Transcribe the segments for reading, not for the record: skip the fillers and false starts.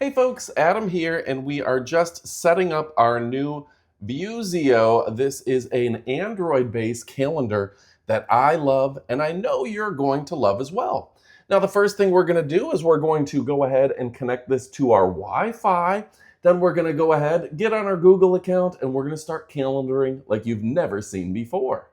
Hey folks, Adam here, and we are just setting up our new Viewzio. This is an Android-based calendar that I love, and I know you're going to love as well. Now, the first thing we're going to do is we're going to go ahead and connect this to our Wi-Fi. Then we're going to go ahead, get on our Google account, and we're going to start calendaring like you've never seen before.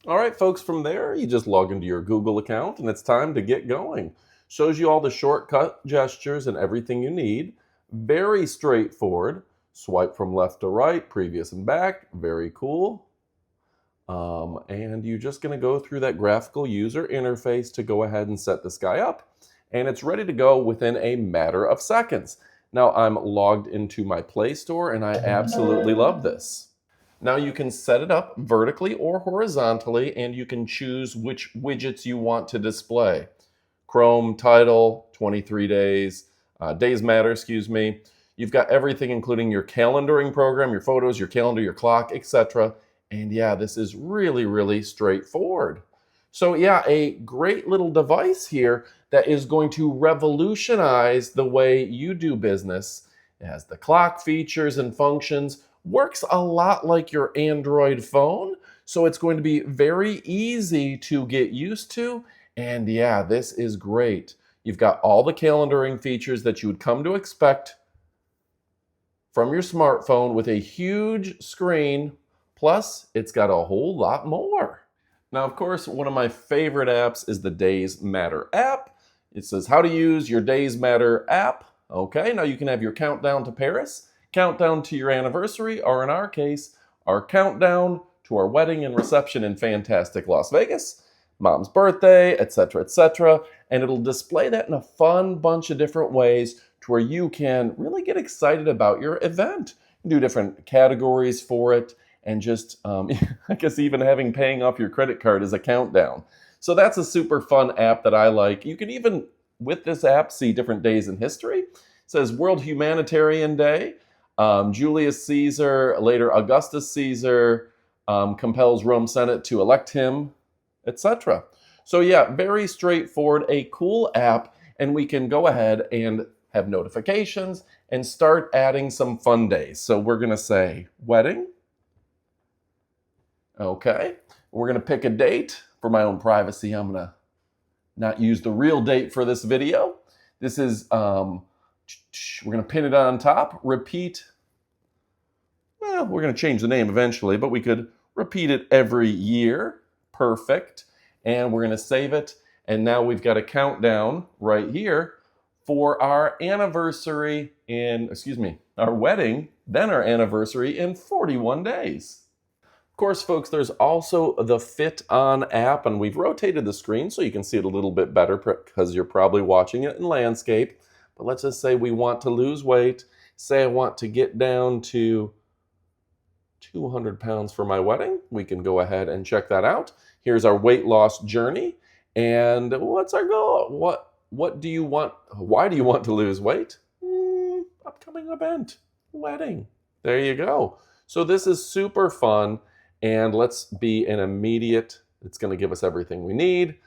All right, folks, from there, you just log into your Google account and it's time to get going. Shows you all the shortcut gestures and everything you need. Very straightforward. Swipe from left to right, previous and back. Very cool. And you're just going to go through that graphical user interface to go ahead and set this guy up. And it's ready to go within a matter of seconds. Now I'm logged into my Play Store and I absolutely love this. Now you can set it up vertically or horizontally, and you can choose which widgets you want to display. Chrome, title, 23 days, days matter, excuse me. You've got everything including your calendaring program, your photos, your calendar, your clock, etc. And yeah, this is really, really straightforward. So yeah, a great little device here that is going to revolutionize the way you do business. It has the clock features and functions, works a lot like your Android phone, so it's going to be very easy to get used to. And yeah, this is great. You've got all the calendaring features that you would come to expect from your smartphone with a huge screen, plus it's got a whole lot more. Now, of course, one of my favorite apps is the Days Matter app. It says how to use your Days Matter app. Okay, now you can have your countdown to Paris, countdown to your anniversary, or in our case, our countdown to our wedding and reception in fantastic Las Vegas, mom's birthday, etc., etc. And it'll display that in a fun bunch of different ways to where you can really get excited about your event. Do different categories for it, and just, I guess even having paying off your credit card as a countdown. So that's a super fun app that I like. You can even, with this app, see different days in history. It says World Humanitarian Day. Julius Caesar, later Augustus Caesar, compels Rome Senate to elect him, etc. So yeah, very straightforward, a cool app, and we can go ahead and have notifications and start adding some fun days. So we're going to say wedding. Okay, we're going to pick a date. For my own privacy, I'm going to not use the real date for this video. This is, we're going to pin it on top, repeat. Well, we're going to change the name eventually, but we could repeat it every year. Perfect. And we're going to save it. And now we've got a countdown right here for our anniversary our wedding, then our anniversary in 41 days. Of course, folks, there's also the Fit On app, and we've rotated the screen so you can see it a little bit better because you're probably watching it in landscape. But let's just say we want to lose weight. Say I want to get down to 200 pounds for my wedding. We can go ahead and check that out. Here's our weight loss journey. And what's our goal? What do you want? Why do you want to lose weight? Upcoming event, wedding. There you go. So this is super fun. And let's be an immediate, it's going to give us everything we need.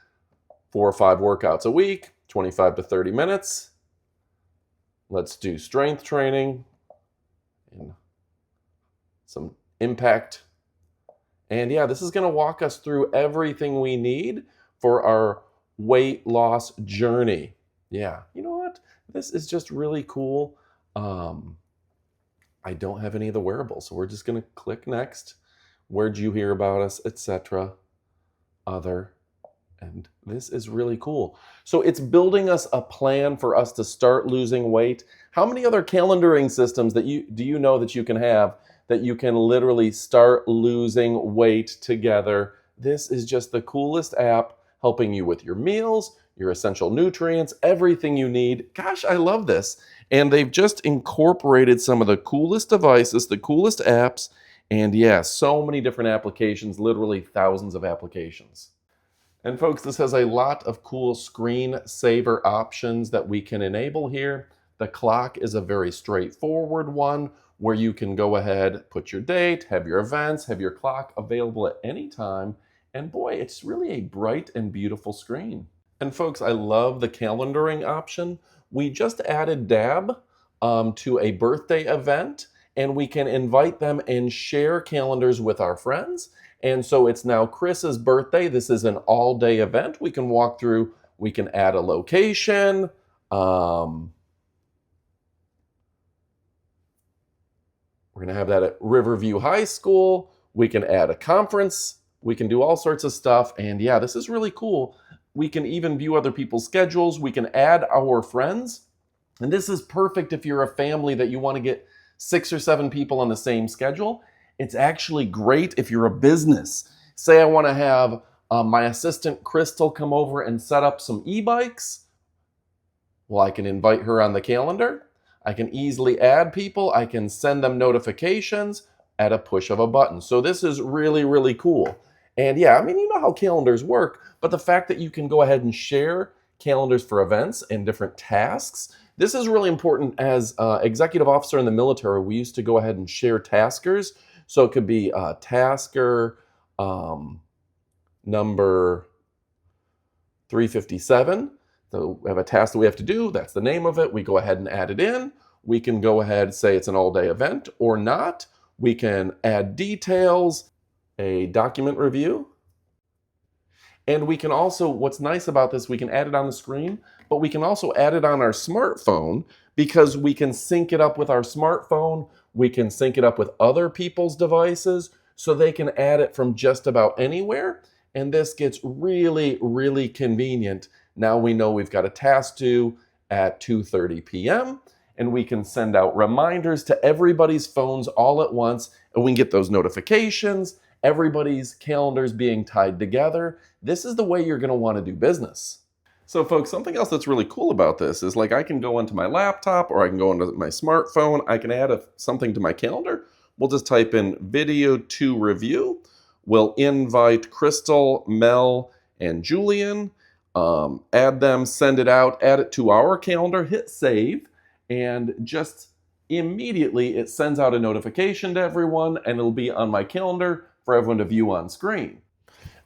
4 or 5 workouts a week, 25 to 30 minutes. Let's do strength training and some impact. And yeah, this is going to walk us through everything we need for our weight loss journey. Yeah, you know what? This is just really cool. I don't have any of the wearables, so we're just going to click next. Where'd you hear about us, etc. Other. And this is really cool. So it's building us a plan for us to start losing weight. How many other calendaring systems do you know that you can have that you can literally start losing weight together? This is just the coolest app, helping you with your meals, your essential nutrients, everything you need. Gosh, I love this. And they've just incorporated some of the coolest devices, the coolest apps, and yeah, so many different applications, literally thousands of applications. And folks, this has a lot of cool screensaver options that we can enable here. The clock is a very straightforward one where you can go ahead, put your date, have your events, have your clock available at any time. And boy, it's really a bright and beautiful screen. And folks, I love the calendaring option. We just added Dab to a birthday event, and we can invite them and share calendars with our friends. And so it's now Chris's birthday. This is an all-day event. We can walk through, we can add a location. We're going to have that at Riverview High School. We can add a conference. We can do all sorts of stuff. And yeah, this is really cool. We can even view other people's schedules. We can add our friends. And this is perfect if you're a family that you want to get 6 or 7 people on the same schedule. It's actually great if you're a business. Say I want to have my assistant Crystal come over and set up some e-bikes. Well, I can invite her on the calendar. I can easily add people. I can send them notifications at a push of a button. So this is really, really cool. And yeah, I mean, you know how calendars work, but the fact that you can go ahead and share calendars for events and different tasks, this is really important. As executive officer in the military, we used to go ahead and share taskers. So it could be tasker number 357. So we have a task that we have to do. That's the name of it. We go ahead and add it in. We can go ahead and say it's an all-day event or not. We can add details, a document review. And we can also, what's nice about this, we can add it on the screen, but we can also add it on our smartphone because we can sync it up with our smartphone. We can sync it up with other people's devices so they can add it from just about anywhere. And this gets really, really convenient. Now we know we've got a task due at 2:30 p.m. and we can send out reminders to everybody's phones all at once, and we can get those notifications, everybody's calendars being tied together. This is the way you're going to want to do business. So folks, something else that's really cool about this is like I can go onto my laptop or I can go onto my smartphone. I can add something to my calendar. We'll just type in video to review. We'll invite Crystal, Mel, and Julian. Add them, send it out, add it to our calendar, hit save, and just immediately it sends out a notification to everyone, and it'll be on my calendar for everyone to view on screen.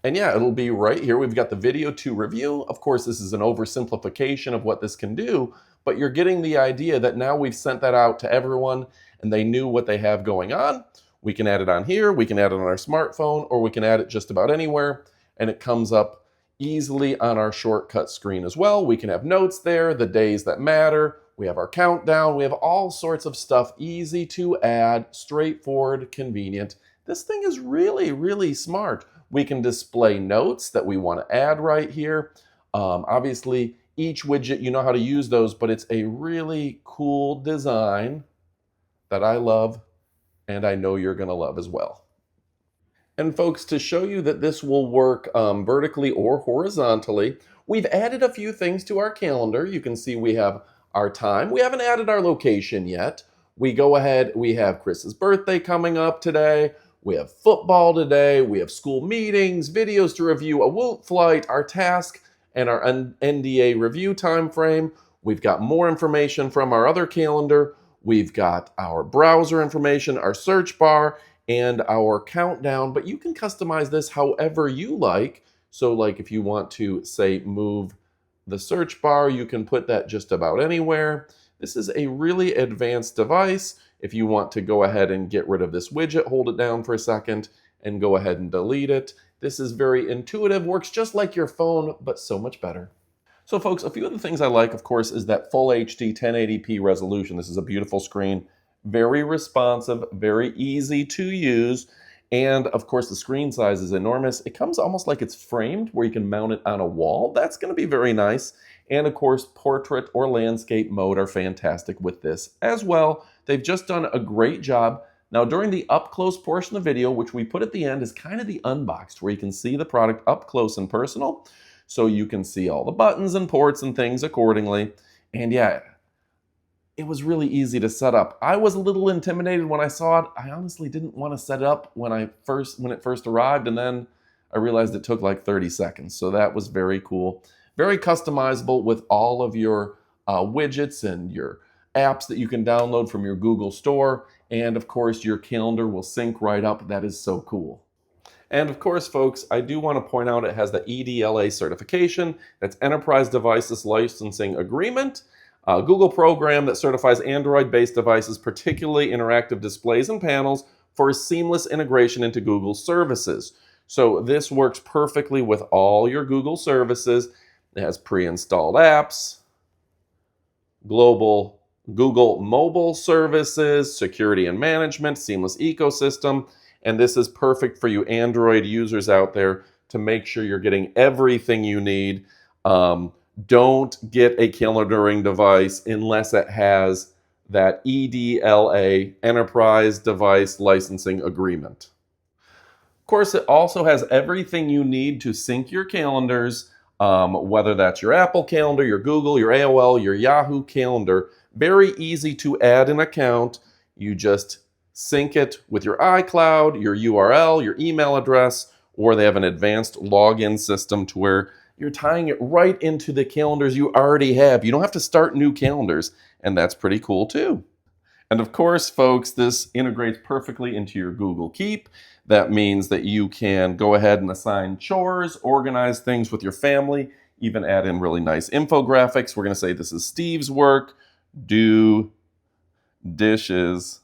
And yeah, it'll be right here. We've got the video to review. Of course, this is an oversimplification of what this can do, but you're getting the idea that now we've sent that out to everyone and they knew what they have going on. We can add it on here, we can add it on our smartphone, or we can add it just about anywhere, and it comes up easily on our shortcut screen as well. We can have notes there, the days that matter. We have our countdown. We have all sorts of stuff, easy to add, straightforward, convenient. This thing is really, really smart. We can display notes that we want to add right here. Obviously, each widget, you know how to use those, but it's a really cool design that I love, and I know you're going to love as well. And folks, to show you that this will work vertically or horizontally, we've added a few things to our calendar. You can see we have our time. We haven't added our location yet. We go ahead, we have Chris's birthday coming up today. We have football today. We have school meetings, videos to review, a Woot flight, our task, and our NDA review time frame. We've got more information from our other calendar. We've got our browser information, our search bar, and our countdown, but you can customize this however you like. So like if you want to say move the search bar, you can put that just about anywhere. This is a really advanced device. If you want to go ahead and get rid of this widget, hold it down for a second and go ahead and delete it. This is very intuitive, works just like your phone, but so much better. So folks, a few of the things I like, of course, is that full HD 1080p resolution. This is a beautiful screen. Very responsive, very easy to use, and of course the screen size is enormous. It comes almost like it's framed where you can mount it on a wall. That's going to be very nice. And of course portrait or landscape mode are fantastic with this as well. They've just done a great job. Now during the up close portion of the video, which we put at the end, is kind of the unboxed where you can see the product up close and personal. So you can see all the buttons and ports and things accordingly. And yeah, it was really easy to set up. I was a little intimidated when I saw it. I honestly didn't want to set it up when it first arrived, and then I realized it took like 30 seconds. So that was very cool. Very customizable with all of your widgets and your apps that you can download from your Google Store. And of course, your calendar will sync right up. That is so cool. And of course, folks, I do want to point out it has the EDLA certification. That's Enterprise Devices Licensing Agreement. A Google program that certifies Android-based devices, particularly interactive displays and panels, for seamless integration into Google services. So this works perfectly with all your Google services. It has pre-installed apps, global Google mobile services, security and management, seamless ecosystem, and this is perfect for you Android users out there to make sure you're getting everything you need. Don't get a calendaring device unless it has that EDLA, Enterprise Device Licensing Agreement. Of course, it also has everything you need to sync your calendars, whether that's your Apple Calendar, your Google, your AOL, your Yahoo Calendar. Very easy to add an account. You just sync it with your iCloud, your URL, your email address, or they have an advanced login system to where you're tying it right into the calendars you already have. You don't have to start new calendars, and that's pretty cool too. And of course, folks, this integrates perfectly into your Google Keep. That means that you can go ahead and assign chores, organize things with your family, even add in really nice infographics. We're going to say this is Steve's work, do dishes.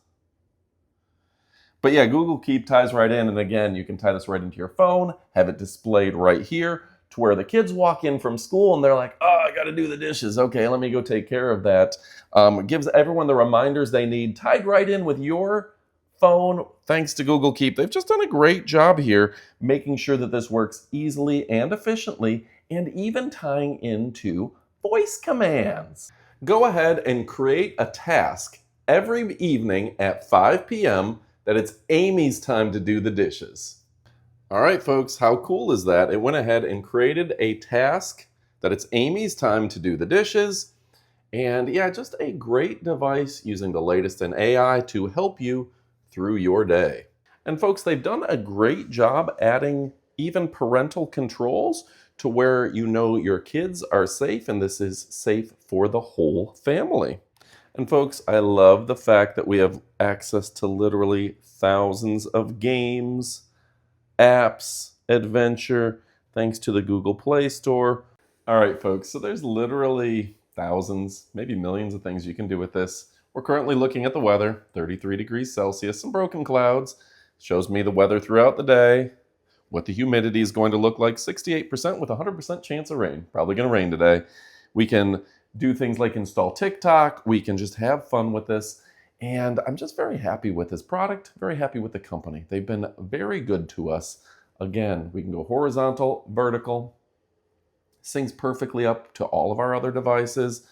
But yeah, Google Keep ties right in. And again, you can tie this right into your phone, have it displayed right here to where the kids walk in from school and they're like, oh, I got to do the dishes. Okay, let me go take care of that. It gives everyone the reminders they need tied right in with your phone, thanks to Google Keep. They've just done a great job here making sure that this works easily and efficiently, and even tying into voice commands. Go ahead and create a task every evening at 5 p.m. that it's Amy's time to do the dishes. All right, folks, how cool is that? It went ahead and created a task that it's Amy's time to do the dishes. And yeah, just a great device using the latest in AI to help you through your day. And folks, they've done a great job adding even parental controls to where you know your kids are safe, and this is safe for the whole family. And folks, I love the fact that we have access to literally thousands of games, apps, adventure, thanks to the Google Play Store. All right, folks, so there's literally thousands, maybe millions of things you can do with this. We're currently looking at the weather, 33 degrees Celsius, some broken clouds. Shows me the weather throughout the day, what the humidity is going to look like, 68% with 100% chance of rain. Probably going to rain today. We can do things like install TikTok. We can just have fun with this. And I'm just very happy with this product, very happy with the company. They've been very good to us. Again, we can go horizontal, vertical, syncs perfectly up to all of our other devices.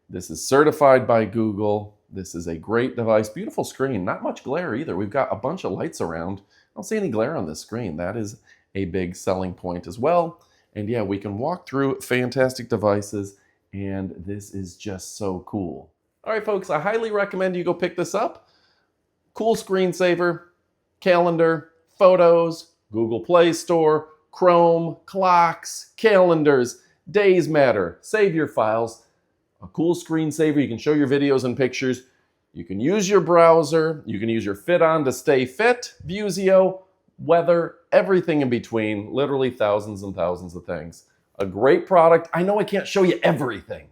This is certified by Google. This is a great device. Beautiful screen. Not much glare either. We've got a bunch of lights around. I don't see any glare on this screen. That is a big selling point as well. And yeah, we can walk through fantastic devices, and this is just so cool. All right, folks, I highly recommend you go pick this up. Cool screensaver, calendar, photos, Google Play Store, Chrome, clocks, calendars, days matter. Save your files. A cool screensaver. You can show your videos and pictures. You can use your browser. You can use your Fit On to stay fit, Viewzio, weather, everything in between. Literally thousands and thousands of things. A great product. I know I can't show you everything,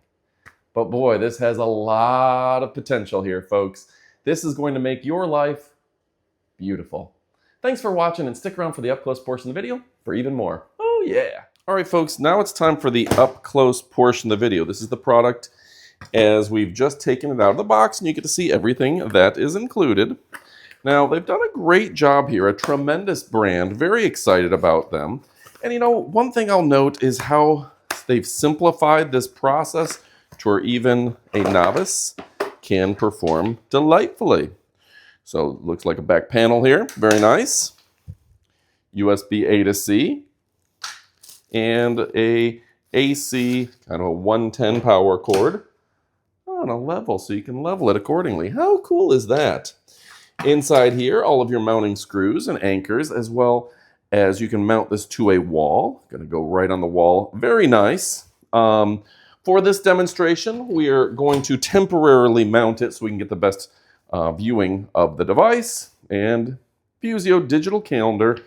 but boy, this has a lot of potential here, folks. This is going to make your life beautiful. Thanks for watching, and stick around for the up-close portion of the video for even more. Oh yeah. All right, folks, now it's time for the up-close portion of the video. This is the product as we've just taken it out of the box, and you get to see everything that is included. Now, they've done a great job here, a tremendous brand, very excited about them. And you know, one thing I'll note is how they've simplified this process to where even a novice can perform delightfully. So it looks like a back panel here, very nice. USB A to C, and a AC, kind of a 110 power cord on a level, so you can level it accordingly. How cool is that? Inside here, all of your mounting screws and anchors, as well as you can mount this to a wall. Going to go right on the wall. Very nice. For this demonstration, we are going to temporarily mount it so we can get the best viewing of the device. And Viewzio digital calendar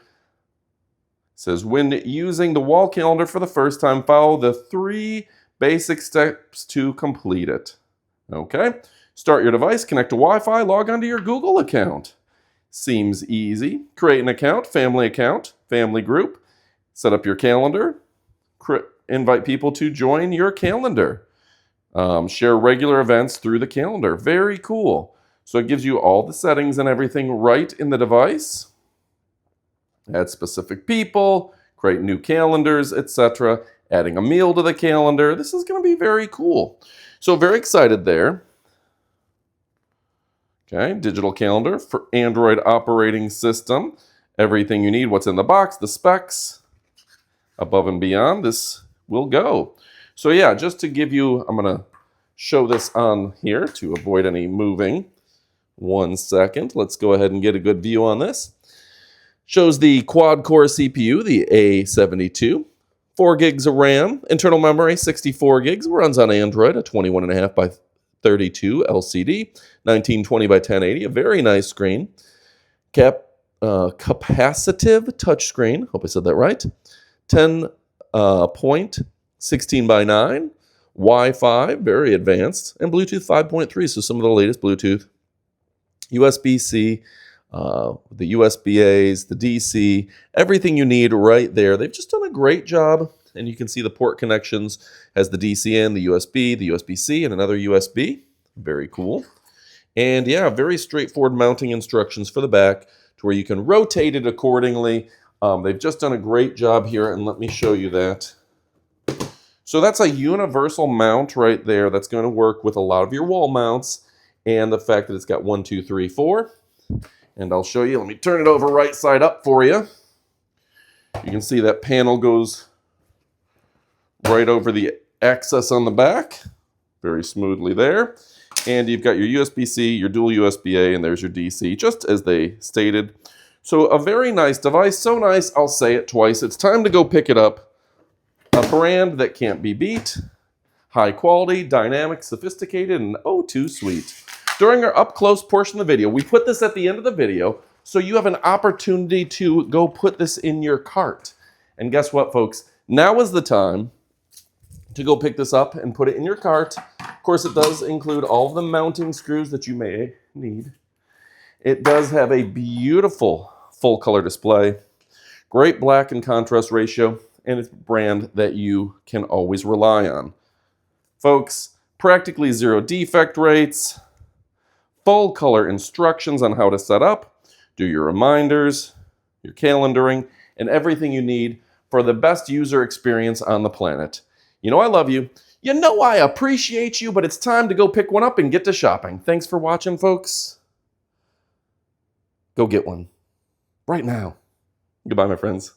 says, when using the wall calendar for the first time, follow the 3 basic steps to complete it. Okay, start your device, connect to Wi-Fi, log onto your Google account. Seems easy. Create an account, family group, set up your calendar, invite people to join your calendar. Share regular events through the calendar. Very cool. So it gives you all the settings and everything right in the device. Add specific people, create new calendars, etc. Adding a meal to the calendar. This is going to be very cool. So very excited there. Okay, digital calendar for Android operating system. Everything you need, what's in the box, the specs, above and beyond, this will go. So yeah, just to give you, I'm going to show this on here to avoid any moving. 1 second. Let's go ahead and get a good view on this. Shows the quad-core CPU, the A72. 4 gigs of RAM, internal memory, 64 gigs. Runs on Android, a 21.5 by 32 LCD, 1920 by 1080. A very nice screen. Capacitive touchscreen. Hope I said that right. 10 point 16 by 9. Wi-Fi, very advanced, and Bluetooth 5.3, so some of the latest Bluetooth. USB-C, the USB-A's, the DC, everything you need right there. They've just done a great job, and you can see the port connections as the DC in, the USB-C, and another USB. Very cool. And yeah, very straightforward mounting instructions for the back to where you can rotate it accordingly. They've just done a great job here, and let me show you that. So that's a universal mount right there that's going to work with a lot of your wall mounts, and the fact that it's got 1, 2, 3, 4. And I'll show you. Let me turn it over right side up for you. You can see that panel goes right over the access on the back. Very smoothly there. And you've got your USB-C, your dual USB-A, and there's your DC, just as they stated. So a very nice device. So nice, I'll say it twice. It's time to go pick it up. A brand that can't be beat. High quality, dynamic, sophisticated, and oh, too sweet. During our up-close portion of the video, we put this at the end of the video, so you have an opportunity to go put this in your cart. And guess what, folks? Now is the time to go pick this up and put it in your cart. Of course, it does include all of the mounting screws that you may need. It does have a beautiful full-color display, great black and contrast ratio, and it's a brand that you can always rely on. Folks, practically 0 defect rates, full color instructions on how to set up, do your reminders, your calendaring, and everything you need for the best user experience on the planet. You know I love you. You know I appreciate you, but it's time to go pick one up and get to shopping. Thanks for watching, folks. Go get one. Right now. Goodbye, my friends.